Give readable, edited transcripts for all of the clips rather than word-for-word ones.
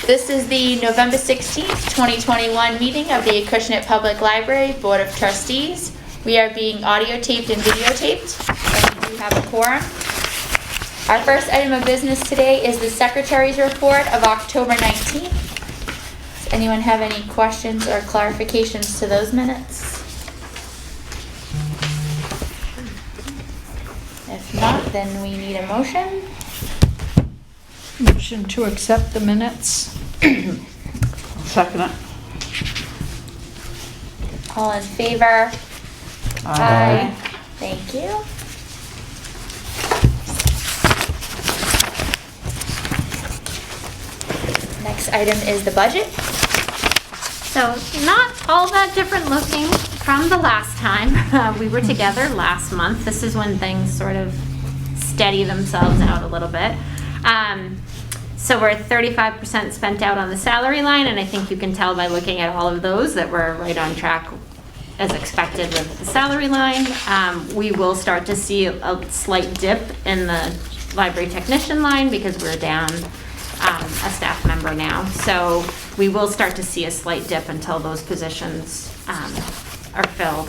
This is the November 16th, 2021 meeting of the Acushnet Public Library Board of Trustees. We are being audio taped and videotaped, and we do have a quorum. Our first item of business today is the Secretary's Report of October 19th. Does anyone have any questions or clarifications to those minutes? If not, then we need a motion. Motion to accept the minutes. Second it. All in favor? Aye. Thank you. Next item is the budget. So not all that different looking from the last time we were together last month. This is when things sort of steady themselves out a little bit. So we're 35% spent out on the salary line, and I think you can tell by looking at all of those that we're right on track as expected with the salary line. We will start to see a slight dip in the library technician line because we're down a staff member now. So we will start to see a slight dip until those positions are filled,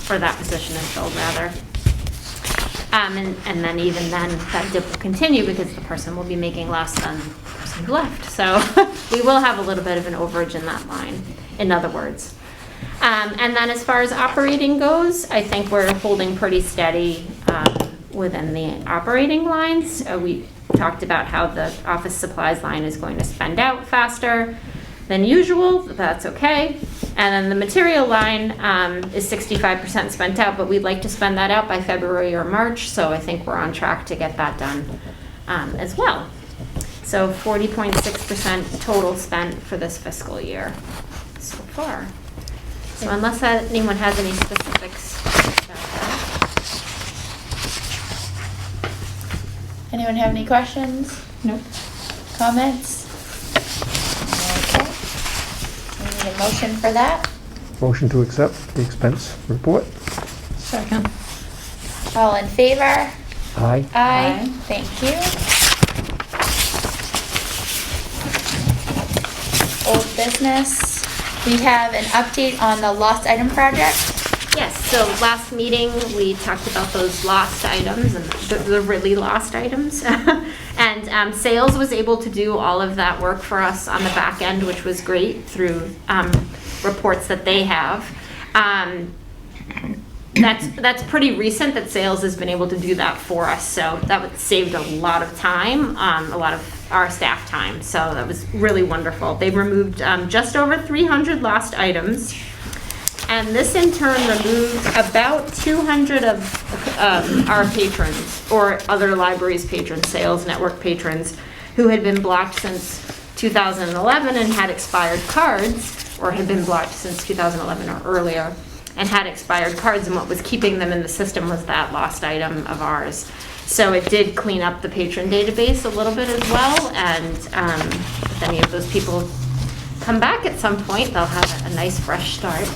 or that position is filled rather. And then even then that dip will continue because the person will be making less than the person who left. So we will have a little bit of an overage in that line, in other words. And then as far as operating goes, I think we're holding pretty steady within the operating lines. We talked about how the office supplies line is going to spend out faster than usual. That's okay. And then the material line is 65% spent out, but we'd like to spend that out by February or March, so I think we're on track to get that done as well. So 40.6% total spent for this fiscal year so far. So unless anyone has any specifics about that. Anyone have any questions? Nope. Comments? Okay. We need a motion for that. Motion to accept the expense report. Second. All in favor? Aye. Aye. Thank you. Old business. We have an update on the lost item project. Yes, so last meeting, we talked about those lost items and the really lost items. And sales was able to do all of that work for us on the back end, which was great through reports that they have. That's pretty recent that sales has been able to do that for us. So that saved a lot of time, a lot of our staff time. So that was really wonderful. They removed just over 300 lost items. And this in turn removed about 200 of our patrons or other libraries' patrons, sales network patrons, who had been blocked since 2011 and had expired cards, or had been blocked since 2011 or earlier, and had expired cards, and what was keeping them in the system was that lost item of ours. So it did clean up the patron database a little bit as well, and if any of those people come back at some point, they'll have a nice fresh start.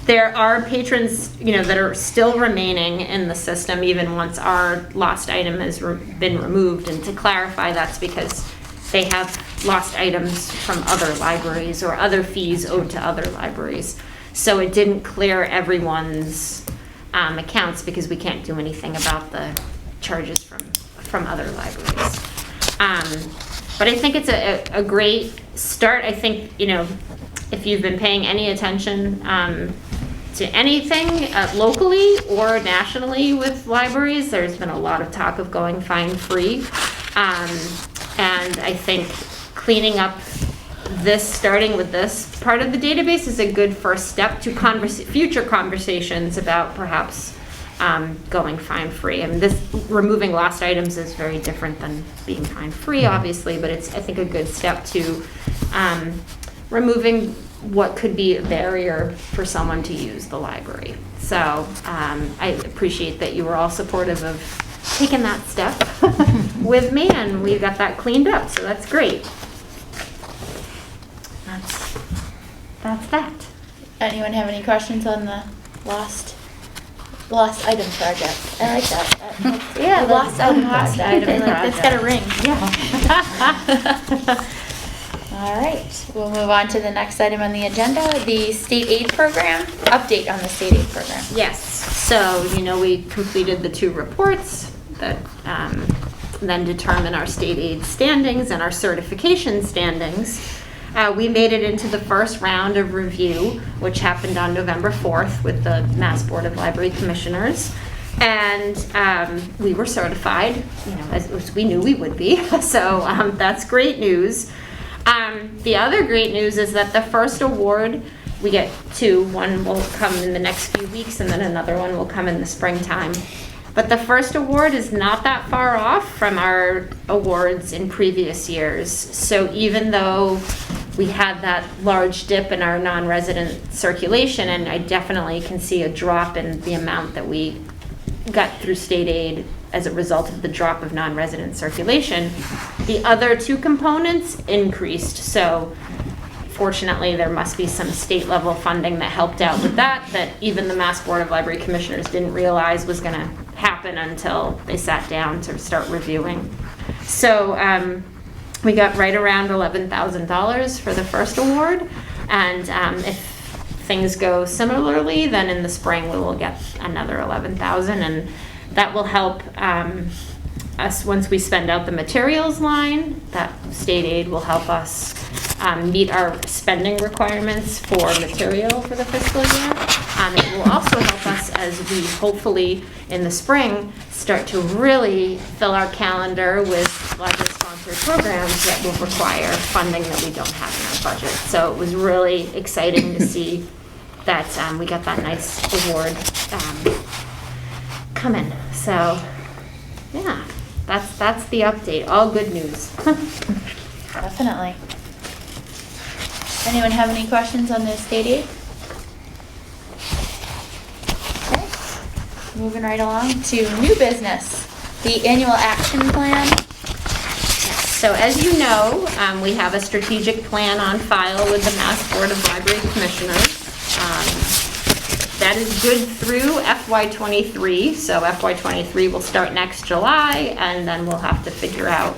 There are patrons, that are still remaining in the system even once our lost item has been removed. And to clarify, that's because they have lost items from other libraries or other fees owed to other libraries. So it didn't clear everyone's accounts because we can't do anything about the charges from other libraries. But I think it's a great start. I think, if you've been paying any attention to anything locally or nationally with libraries, there's been a lot of talk of going fine-free. And I think cleaning up starting with this part of the database is a good first step to future conversations about perhaps going fine-free. I mean, removing lost items is very different than being fine-free, obviously, but it's, I think, a good step to removing what could be a barrier for someone to use the library. So I appreciate that you were all supportive of taking that step with me, and we got that cleaned up, so that's great. That's that. Anyone have any questions on the lost Lost item project. I like that. Yeah, The lost item project. That's got a ring. Yeah. All right, we'll move on to the next item on the agenda, the state aid program, update on the state aid program. Yes, so, we completed the 2 reports that then determine our state aid standings and our certification standings. We made it into the first round of review, which happened on November 4th with the Mass Board of Library Commissioners. And we were certified, as we knew we would be, so that's great news. The other great news is that the first award, we get 2. One will come in the next few weeks and then another one will come in the springtime. But the first award is not that far off from our awards in previous years. So even though we had that large dip in our non-resident circulation, and I definitely can see a drop in the amount that we got through state aid as a result of the drop of non-resident circulation, the other 2 components increased. So fortunately, there must be some state level funding that helped out with that even the Mass Board of Library Commissioners didn't realize was going to happen until they sat down to start reviewing. So we got right around $11,000 for the first award, and if things go similarly, then in the spring we will get another $11,000, and that will help us once we spend out the materials line. That state aid will help us meet our spending requirements for material for the fiscal year. It will also help us as we hopefully in the spring start to really fill our calendar with library sponsored programs that will require funding that we don't have in our budget. So it was really exciting to see that we got that nice award coming. So yeah, that's the update. All good news. Definitely. Anyone have any questions on the state aid? Okay, moving right along to new business, the annual action plan. So as you know, we have a strategic plan on file with the Mass Board of Library Commissioners. That is good through FY23, so FY23 will start next July, and then we'll have to figure out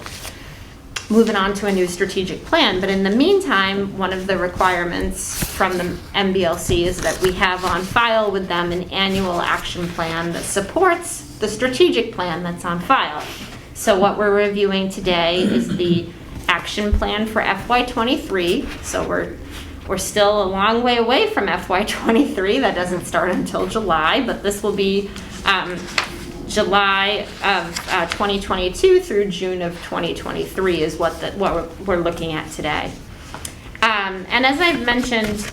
moving on to a new strategic plan. But in the meantime, one of the requirements from the MBLC is that we have on file with them an annual action plan that supports the strategic plan that's on file. So what we're reviewing today is the action plan for FY23. So we're still a long way away from FY23. That doesn't start until July, but this will be July of 2022 through June of 2023 is what we're looking at today. And as I've mentioned,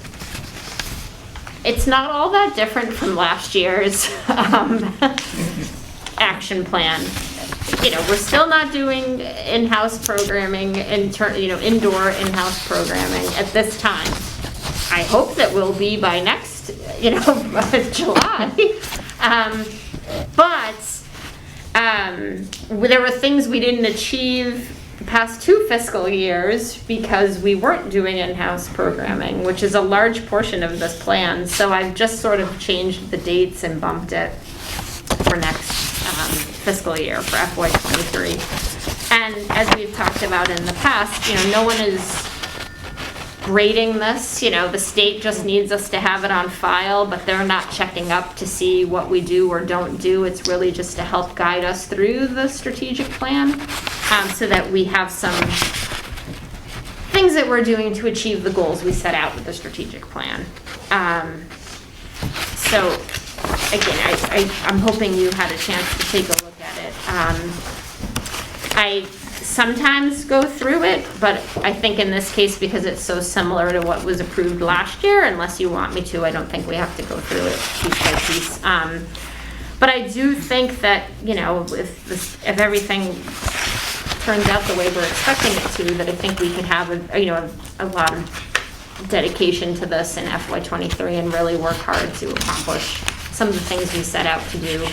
it's not all that different from last year's action plan. We're still not doing in-house programming, indoor in-house programming at this time. I hope that we'll be by next, July. But there were things we didn't achieve the past 2 fiscal years because we weren't doing in-house programming, which is a large portion of this plan. So I've just sort of changed the dates and bumped it for next fiscal year, for FY23. And as we've talked about in the past, no one is grading this. The state just needs us to have it on file, but they're not checking up to see what we do or don't do. It's really just to help guide us through the strategic plan, so that we have some things that we're doing to achieve the goals we set out with the strategic plan. So again, I'm hoping you had a chance to take a look at it. I sometimes go through it, but I think in this case, because it's so similar to what was approved last year, unless you want me to, I don't think we have to go through it piece by piece. But I do think that, if everything turns out the way we're expecting it to, that I think we could have a lot of dedication to this in FY23 and really work hard to accomplish some of the things we set out to do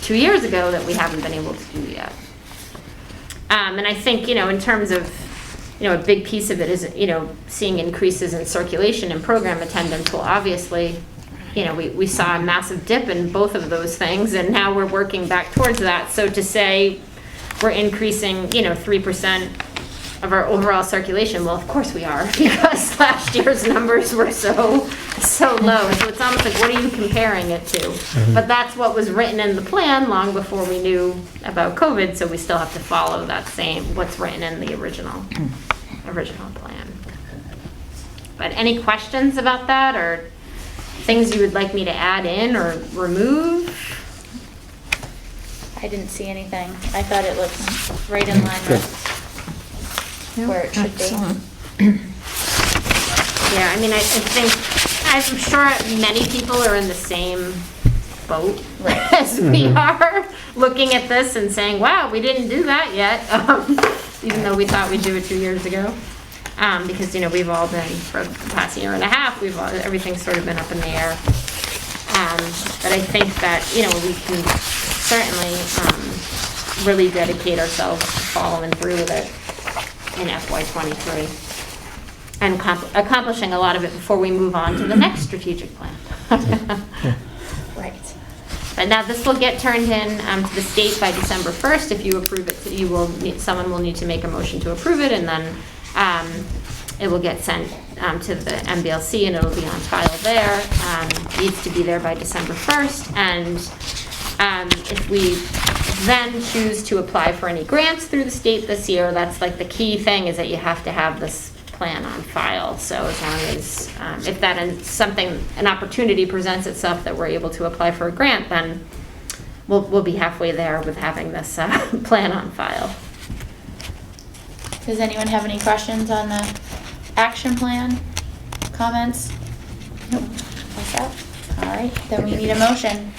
2 years ago that we haven't been able to do yet. And I think, in terms of, a big piece of it is, seeing increases in circulation and program attendance will obviously we saw a massive dip in both of those things, and now we're working back towards that. So to say we're increasing, 3% of our overall circulation, well, of course we are, because last year's numbers were so low. So it's almost like, what are you comparing it to? But that's what was written in the plan long before we knew about COVID, so we still have to follow that same, what's written in the original plan. But any questions about that, or things you would like me to add in or remove? I didn't see anything. I thought it looked right in line with where it should be. Excellent. Yeah, I mean, I think, I'm sure many people are in the same boat as we are, looking at this and saying, wow, we didn't do that yet, even though we thought we'd do it 2 years ago. Because, we've all been, for the past year and a half, everything's sort of been up in the air. But I think that, we can certainly really dedicate ourselves to following through with it in FY '23 and accomplishing a lot of it before we move on to the next strategic plan. Right. But now this will get turned in to the state by December 1st. If you approve it, someone will need to make a motion to approve it, and then it will get sent to the MBLC, and it'll be on file there. Needs to be there by December 1st, and if we then choose to apply for any grants through the state this year, that's like the key thing, is that you have to have this plan on file. So as long as, if that is something, an opportunity presents itself that we're able to apply for a grant, then we'll be halfway there with having this plan on file. Does anyone have any questions on the action plan? Comments? Nope. What's that? All right, then we need a motion.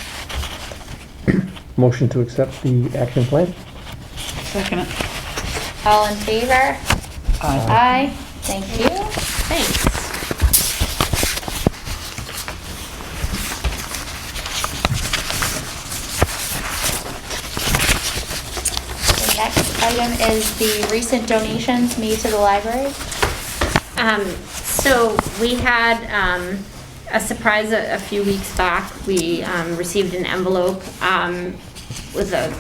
Motion to accept the action plan? Second it. All in favor? Aye. Aye. Thank you. Thanks. The next item is the recent donations made to the library. So we had a surprise a few weeks back. We received an envelope with a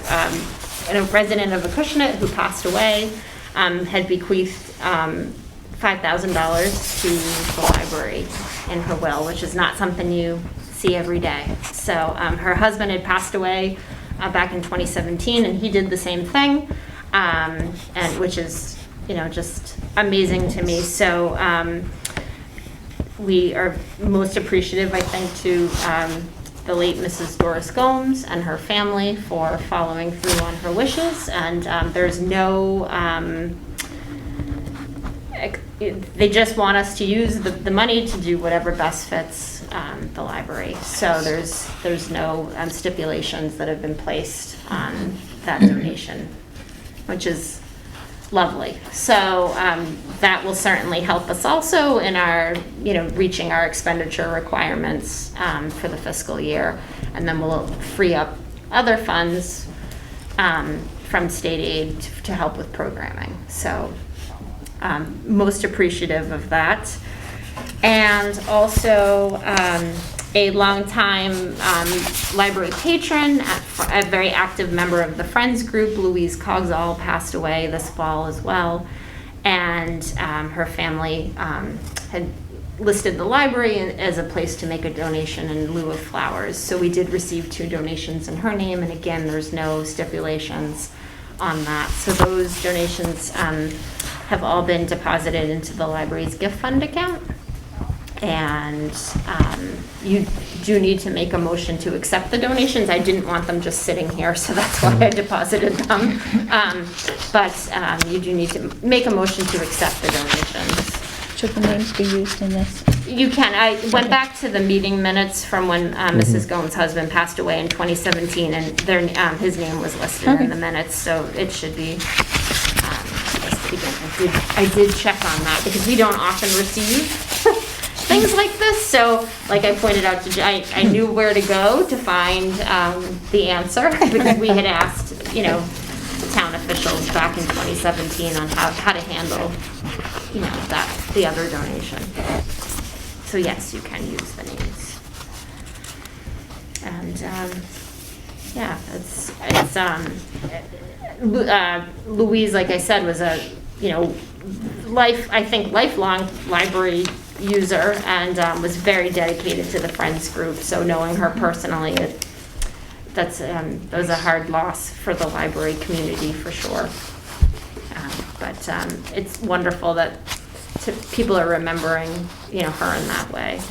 resident of Acushnet who passed away, had bequeathed $5,000 to the library in her will, which is not something you see every day. So her husband had passed away back in 2017, and he did the same thing, and which is, just amazing to me. So we are most appreciative, I think, to the late Mrs. Doris Gomes and her family for following through on her wishes. And there's no, they just want us to use the money to do whatever best fits the library. So there's no stipulations that have been placed on that donation, which is lovely. So that will certainly help us also in our, reaching our expenditure requirements for the fiscal year. And then we'll free up other funds from state aid to help with programming. So most appreciative of that. And also a longtime library patron, a very active member of the Friends group, Louise Cogsall, passed away this fall as well. And her family had listed the library as a place to make a donation in lieu of flowers. So we did receive 2 donations in her name, and again, there's no stipulations on that. So those donations have all been deposited into the library's gift fund account. And you do need to make a motion to accept the donations. I didn't want them just sitting here, so that's why I deposited them. But you do need to make a motion to accept the donations. Should the names be used in this? You can. I went back to the meeting minutes from when Mrs. Gomes' husband passed away in 2017, and his name was listed in the minutes, so it should be listed again. I did check on that because we don't often receive things like this. So, like I pointed out to Jay, I knew where to go to find the answer because we had asked, town officials back in 2017 on how to handle, the other donation. So yes, you can use the names. And, yeah, Louise, like I said, was a, lifelong library user and was very dedicated to the Friends group. So knowing her personally, that was a hard loss for the library community for sure. But it's wonderful that people are remembering, her in that way.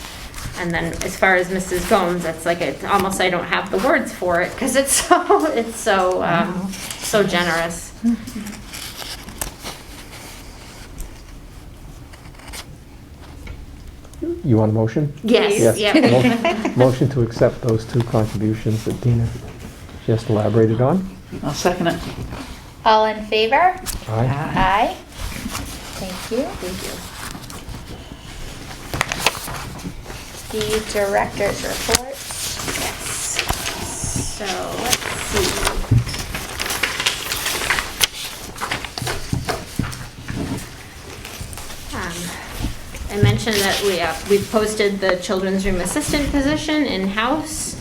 And then as far as Mrs. Gomes, that's like almost I don't have the words for it because it's so generous. You want a motion? Yes. Yeah. Motion to accept those two contributions that Dina just elaborated on. I'll second it. All in favor? Aye. Aye. Thank you. The director's reports. Yes. So let's see. I mentioned that we've posted the children's room assistant position in-house.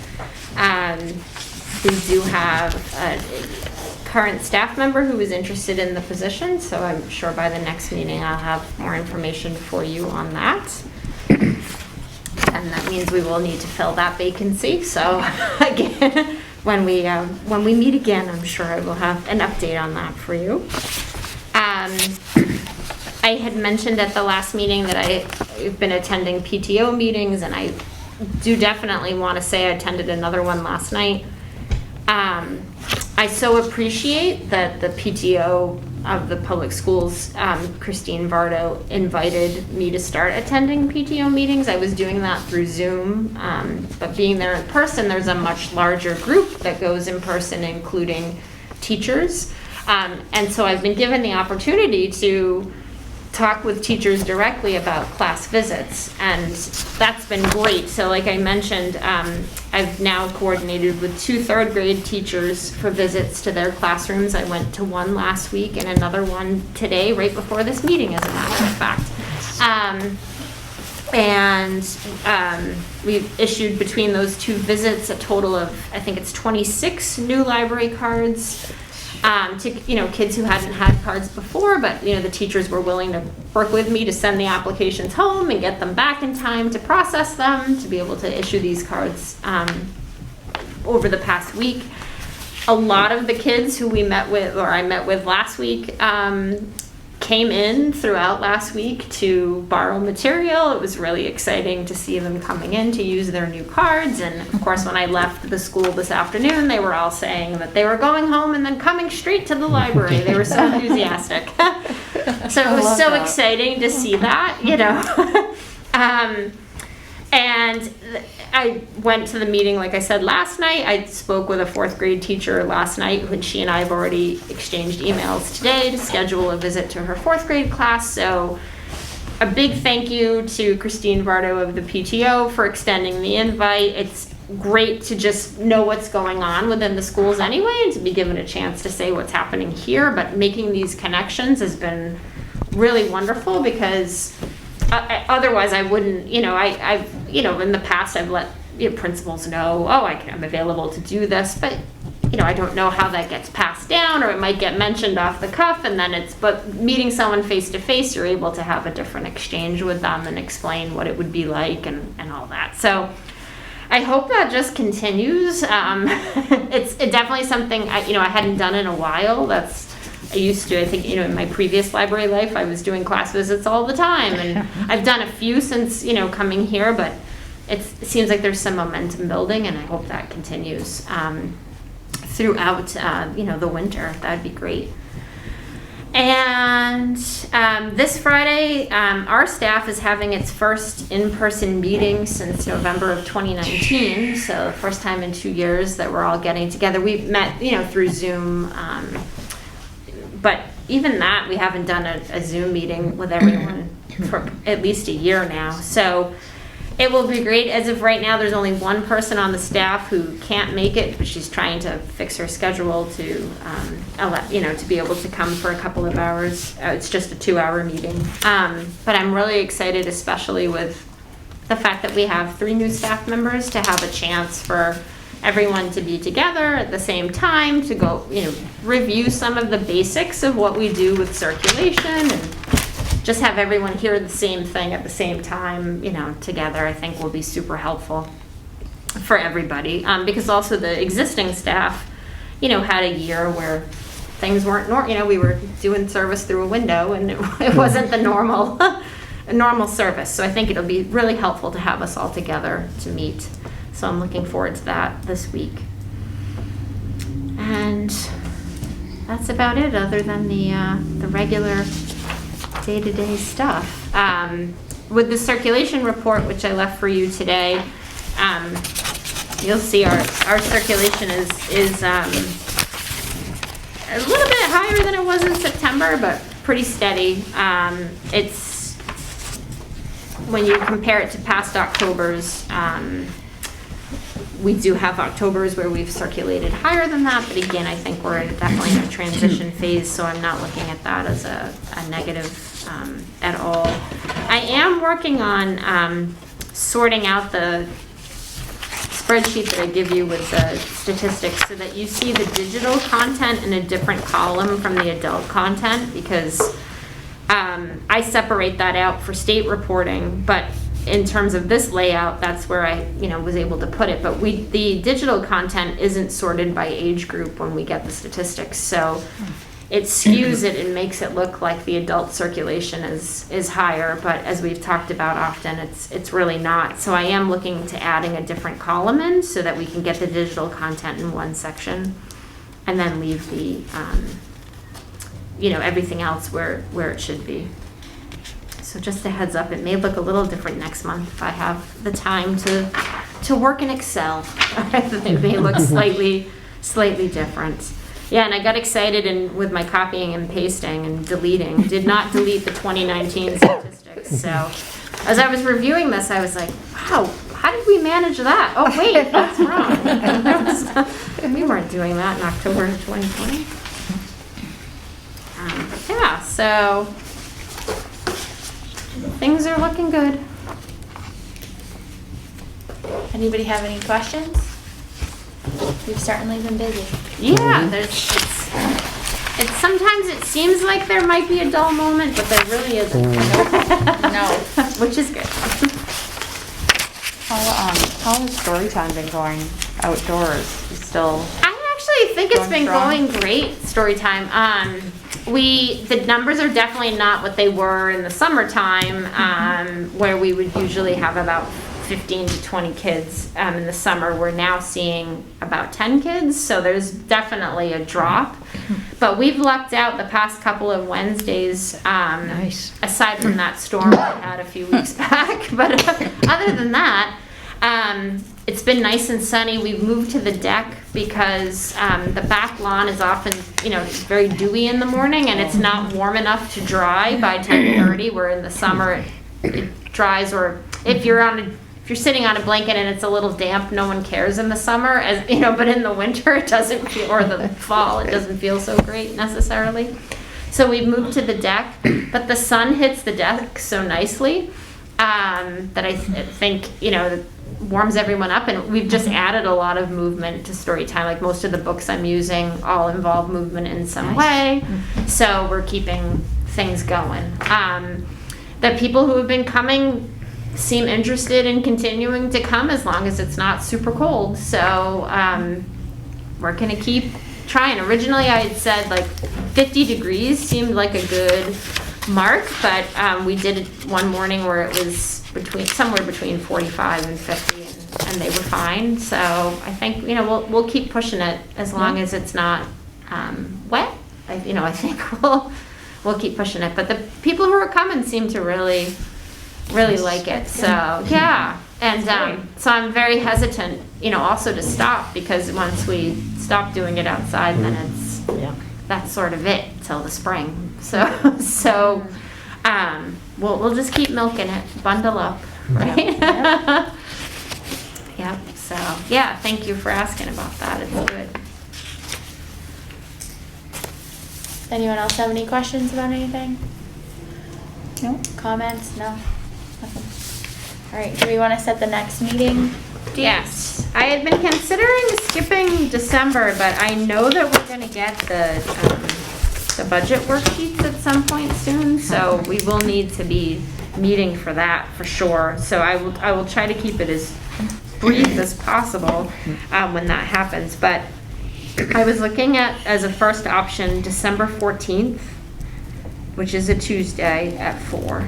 We do have a current staff member who is interested in the position, so I'm sure by the next meeting I'll have more information for you on that. And that means we will need to fill that vacancy. So again, when we meet again, I'm sure I will have an update on that for you. I had mentioned at the last meeting that I've been attending PTO meetings, and I do definitely want to say I attended another one last night. I so appreciate that the PTO of the public schools, Christine Vardo, invited me to start attending PTO meetings. I was doing that through Zoom, but being there in person, there's a much larger group that goes in person, including teachers. And so I've been given the opportunity to talk with teachers directly about class visits, and that's been great. So like I mentioned, I've now coordinated with 2 third grade teachers for visits to their classrooms. I went to one last week and another one today, right before this meeting, as a matter of fact. We've issued between those 2 visits a total of, I think it's 26 new library cards. To kids who hadn't had cards before, but the teachers were willing to work with me to send the applications home and get them back in time to process them, to be able to issue these cards over the past week. A lot of the kids who I met with last week came in throughout last week to borrow material. It was really exciting to see them coming in to use their new cards. And of course, when I left the school this afternoon, they were all saying that they were going home and then coming straight to the library. They were so enthusiastic. So it was so exciting to see that, And I went to the meeting, like I said, last night. I spoke with a 4th grade teacher last night, when she and I have already exchanged emails today to schedule a visit to her 4th grade class. So a big thank you to Christine Vardo of the PTO for extending the invite. It's great to just know what's going on within the schools anyway, and to be given a chance to say what's happening here. But making these connections has been really wonderful, because otherwise I wouldn't, I've in the past I've let principals know, I'm available to do this, but I don't know how that gets passed down, or it might get mentioned off the cuff, and then but meeting someone face to face, you're able to have a different exchange with them and explain what it would be like and all that. So I hope that just continues. It's definitely something I hadn't done in a while. I used to, I think, in my previous library life, I was doing class visits all the time, and I've done a few since, coming here, but it seems like there's some momentum building, and I hope that continues throughout, the winter. That'd be great. And this Friday, our staff is having its first in-person meeting since November of 2019, so the first time in 2 years that we're all getting together. We've met, through Zoom, but even that, we haven't done a Zoom meeting with everyone for at least a year now. So it will be great. As of right now, there's only one person on the staff who can't make it, but she's trying to fix her schedule to, to be able to come for a couple of hours. It's just a 2-hour meeting. But I'm really excited, especially with the fact that we have 3 new staff members, to have a chance for everyone to be together at the same time, to go, review some of the basics of what we do with circulation, and just have everyone hear the same thing at the same time, together, I think will be super helpful for everybody. Because also the existing staff, had a year where things weren't we were doing service through a window, and it wasn't the normal service. So I think it'll be really helpful to have us all together to meet. So I'm looking forward to that this week. And that's about it, other than the regular day-to-day stuff. With the circulation report, which I left for you today, you'll see our circulation is a little bit higher than it was in September, but pretty steady. It's, when you compare it to past Octobers, we do have Octobers where we've circulated higher than that, but again, I think we're definitely in a transition phase, so I'm not looking at that as a negative at all. I am working on sorting out the spreadsheet that I give you with the statistics so that you see the digital content in a different column from the adult content, because I separate that out for state reporting, but in terms of this layout, that's where I, was able to put it. But the digital content isn't sorted by age group when we get the statistics, so it skews it and makes it look like the adult circulation is higher. But as we've talked about often, it's really not. So I am looking to adding a different column in so that we can get the digital content in one section, and then leave the everything else where it should be. So just a heads up, it may look a little different next month if I have the time to work in Excel. It may look slightly different. Yeah, and I got excited and with my copying and pasting and deleting. Did not delete the 2019 statistics. So as I was reviewing this, I was like, wow, how did we manage that? Oh wait, that's wrong. We weren't doing that in October of 2020. Yeah, so things are looking good. Anybody have any questions? We've certainly been busy. Yeah, it's sometimes it seems like there might be a dull moment, but there really isn't. No. Which is good. How has story time been going outdoors? Still, I actually think it's been Going going great, story time. The numbers are definitely not what they were in the summertime, where we would usually have about 15 to 20 kids in the summer. We're now seeing about 10 kids, so there's definitely a drop. But we've lucked out the past couple of Wednesdays, Nice. aside from that storm we had a few weeks back. But other than that, it's been nice and sunny. We've moved to the deck because the back lawn is often, it's very dewy in the morning, and it's not warm enough to dry by 10:30, where in the summer it dries, or if you're sitting on a blanket and it's a little damp, no one cares in the summer, but in the winter it doesn't feel, or the fall, it doesn't feel so great necessarily. So we've moved to the deck, but the sun hits the deck so nicely that I think, that warms everyone up, and we've just added a lot of movement to story time. Like most of the books I'm using all involve movement in some way, so we're keeping things going. The people who have been coming seem interested in continuing to come as long as it's not super cold. So we're gonna keep trying. Originally I had said like 50 degrees seemed like a good mark, but we did it one morning where it was somewhere between 45 and 50, and they were fine. So I think we'll keep pushing it as long as it's not wet. I think we'll keep pushing it. But the people who are coming seem to really like it. So yeah, and so I'm very hesitant, also to stop, because once we stop doing it outside, then that's sort of it till the spring. So we'll just keep milking it, bundle up, right? Yep. So yeah, thank you for asking about that. It's good. Anyone else have any questions about anything? No. Comments? No? Nothing. All right, do we want to set the next meeting? Yes, I had been considering skipping December, but I know that we're gonna get the budget worksheets at some point soon, so we will need to be meeting for that for sure. So I will try to keep it as brief as possible when that happens. But I was looking at, as a first option, December 14th, which is a Tuesday at 4.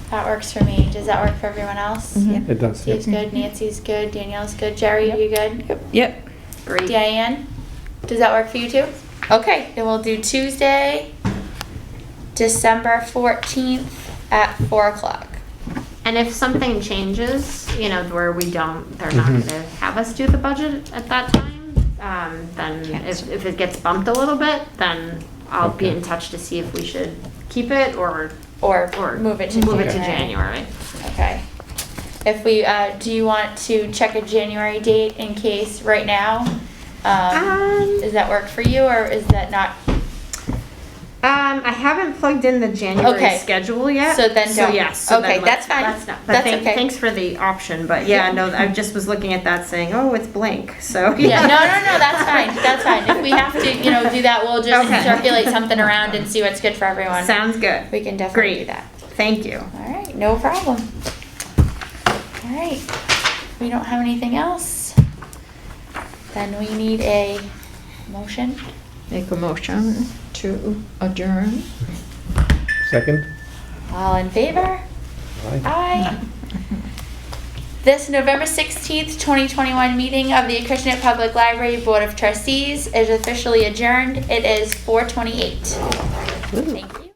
That works for me. Does that work for everyone else? It does. Steve's good, Nancy's good, Danielle's good, Jerry, you good? Yep. Great. Diane, does that work for you too? Okay, then we'll do Tuesday, December 14th at 4 o'clock. And if something changes, you know, where they're not gonna have us do the budget at that time, then if it gets bumped a little bit, then I'll be in touch to see if we should keep it or Move it to January. Okay. If we, do you want to check a January date in case right now? Does that work for you or is that not? I haven't plugged in the January Okay. schedule yet. So then don't. Yes. Okay, that's fine. But That's okay. Thanks for the option, but yeah, no, I just was looking at that saying, oh, it's blank, so. Yeah, no, that's fine, that's fine. If we have to, do that, we'll just Okay. circulate something around and see what's good for everyone. Sounds good. We can definitely do Great. that. Thank you. All right, no problem. All right, we don't have anything else. Then we need a motion. Make a motion to adjourn. Second? All in favor? Aye. Aye. This November 16th, 2021 meeting of the Acushnet Public Library Board of Trustees is officially adjourned. It is 4:28. Thank you.